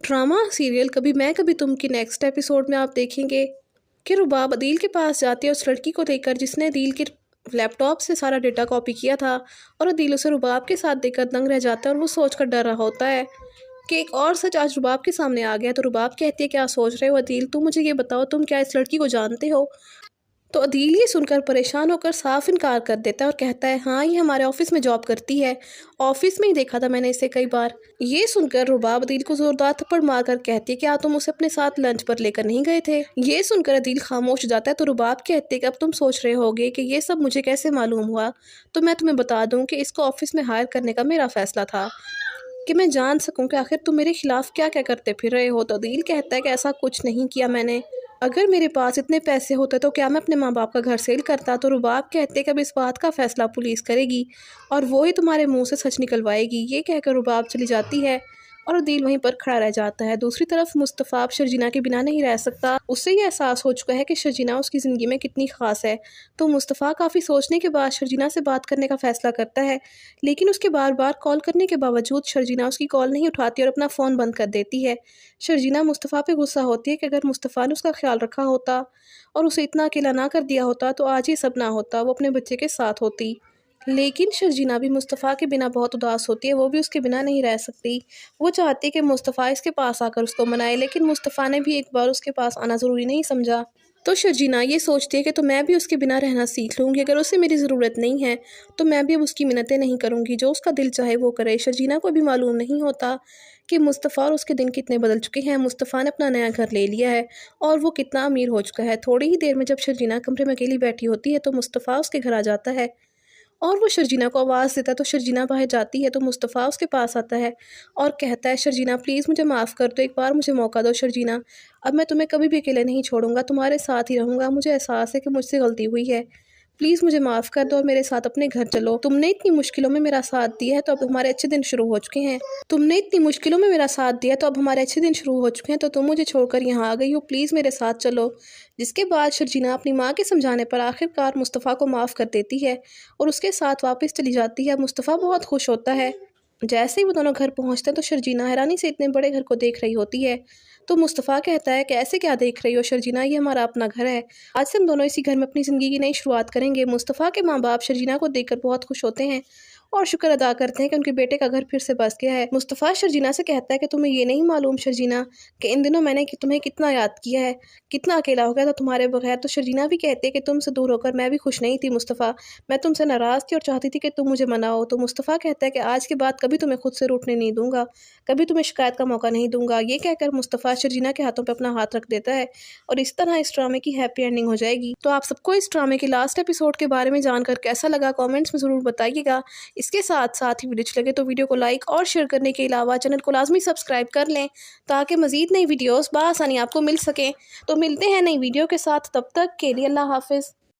Drama serial कभी मैं कभी तुम की नेक्स्ट एपिसोड में आप देखेंगे कि रुबाब अदील के पास जाती है उस लड़की को देखकर जिसने अदील के लैपटॉप से सारा डेटा कॉपी किया था। और अदील उसे रुबाब के साथ देखकर दंग रह जाता है और वो सोचकर डर रहा होता है कि एक और सच आज रुबाब के सामने आ गया। तो रुबाब कहती है क्या सोच रहे हो अदील, तुम मुझे ये बताओ तुम क्या इस लड़की को जानते हो। तो अदील ये सुनकर परेशान होकर साफ इनकार कर देता है और कहता है हाँ ये हमारे ऑफिस में जॉब करती है, ऑफिस में ही देखा था मैंने इसे कई बार। ये सुनकर रुबाब अदील को जोरदार थप्पड़ मारकर कहती है क्या तुम उसे अपने साथ लंच पर लेकर नहीं गए थे। ये सुनकर अदील खामोश हो जाता है। तो रुबाब कहती है कि अब तुम सोच रहे होगे कि ये सब मुझे कैसे मालूम हुआ। तो मैं तुम्हें बता दूं कि इसको ऑफिस में हायर करने का मेरा फैसला था कि मैं जान सकूं कि आखिर तुम मेरे खिलाफ क्या क्या करते फिर रहे हो। तो अदील कहता है कि ऐसा कुछ नहीं किया मैंने, अगर मेरे पास इतने पैसे होते तो क्या मैं अपने माँ बाप का घर सेल करता। तो रुबाब कहते कि अब इस बात का फैसला पुलिस करेगी और वो ही तुम्हारे मुंह से सच निकलवाएगी। ये कहकर रुबाब चली जाती है और अदील वहीं पर खड़ा रह जाता है। दूसरी तरफ मुस्तफ़ा अब शर्जीना के बिना नहीं रह सकता। उससे ये एहसास हो चुका है कि शर्जीना उसकी ज़िंदगी में कितनी ख़ास है। तो मुस्तफ़ा काफ़ी सोचने के बाद शर्जीना से बात करने का फ़ैसला करता है, लेकिन उसके बार बार कॉल करने के बावजूद शर्जीना उसकी कॉल नहीं उठाती और अपना फ़ोन बंद कर देती है। शर्जीना मुस्तफ़ा पे गुस्सा होती है कि अगर मुस्तफ़ा ने उसका ख्याल रखा होता और उसे इतना अकेला ना कर दिया होता तो आज ये सब ना होता, वो अपने बच्चे के साथ होती। लेकिन शर्जीना भी मुस्तफ़ा के बिना बहुत उदास होती है, वो भी उसके बिना नहीं रह सकती। वो चाहती है कि मुस्तफ़ा इसके पास आकर उसको मनाए, लेकिन मुस्तफ़ा ने भी एक बार उसके पास आना ज़रूरी नहीं समझा। तो शर्जीना ये सोचती है कि तो मैं भी उसके बिना रहना सीख लूँगी, अगर उसे मेरी ज़रूरत नहीं है तो मैं भी अब उसकी मिन्नतें नहीं करूँगी, जो उसका दिल चाहे वो करे। शर्जीना को भी मालूम नहीं होता कि मुस्तफ़ा और उसके दिन कितने बदल चुके हैं। मुस्तफ़ा ने अपना नया घर ले लिया है और वो कितना अमीर हो चुका है। थोड़ी ही देर में जब शर्जीना कमरे में अकेली बैठी होती है तो मुस्तफ़ा उसके घर आ जाता है और वो शर्जीना को आवाज़ देता है। तो शर्जीना बाहर जाती है तो मुस्तफ़ा उसके पास आता है और कहता है शर्जीना प्लीज़ मुझे माफ़ कर दो, एक बार मुझे मौका दो शर्जीना, अब मैं तुम्हें कभी भी अकेले नहीं छोड़ूंगा, तुम्हारे साथ ही रहूँगा। मुझे एहसास है कि मुझसे गलती हुई है, प्लीज़ मुझे माफ़ कर दो और मेरे साथ अपने घर चलो। तुमने इतनी मुश्किलों में मेरा साथ दिया है तो अब हमारे अच्छे दिन शुरू हो चुके हैं। तुमने इतनी मुश्किलों में मेरा साथ दिया तो अब हमारे अच्छे दिन शुरू हो चुके हैं, तो तुम मुझे छोड़कर यहाँ आ गई हो, प्लीज़ मेरे साथ चलो। जिसके बाद शर्जीना अपनी माँ के समझाने पर आखिरकार मुस्तफ़ा को माफ़ कर देती है और उसके साथ वापस चली जाती है। मुस्तफ़ा बहुत खुश होता है। जैसे ही वो दोनों घर पहुंचते हैं तो शर्जीना हैरानी से इतने बड़े घर को देख रही होती है। तो मुस्तफ़ा कहता है कि ऐसे क्या देख रही हो शर्जीना, ये हमारा अपना घर है, आज से हम दोनों इसी घर में अपनी ज़िंदगी की नई शुरुआत करेंगे। मुस्तफ़ा के माँ बाप शर्जीना को देखकर बहुत खुश होते हैं और शुक्र अदा करते हैं कि उनके बेटे का घर फिर से बस गया है। मुस्तफ़ा शर्जीना से कहता है कि तुम्हें ये नहीं मालूम शर्जीना कि इन दिनों मैंने कि तुम्हें कितना याद किया है, कितना अकेला हो गया था तुम्हारे बगैर। तो शर्जीना भी कहती है कि तुमसे दूर होकर मैं भी खुश नहीं थी मुस्तफ़ा, मैं तुमसे नाराज़ थी और चाहती थी कि तुम मुझे मनाओ। तो मुस्तफ़ा कहता है कि आज के बाद कभी तुम्हें खुद से रूठने नहीं दूंगा, कभी तुम्हें शिकायत का मौका नहीं दूंगा। ये कहकर मुस्तफ़ा शर्जीना के हाथों पर अपना हाथ रख देता है और इस तरह इस ड्रामे की हैप्पी एंडिंग हो जाएगी। तो आप सबको इस ड्रामे के लास्ट एपिसोड के बारे में जानकर कैसा लगा कॉमेंट्स में ज़रूर बताइएगा। इसके साथ साथ ही वीडियो अच्छी लगे तो वीडियो को लाइक और शेयर करने के अलावा चैनल को लाजमी सब्सक्राइब कर लें ताकि मज़ीद नई वीडियोस बआसानी आपको मिल सकें। तो मिलते हैं नई वीडियो के साथ, तब तक के लिए अल्लाह हाफिज़।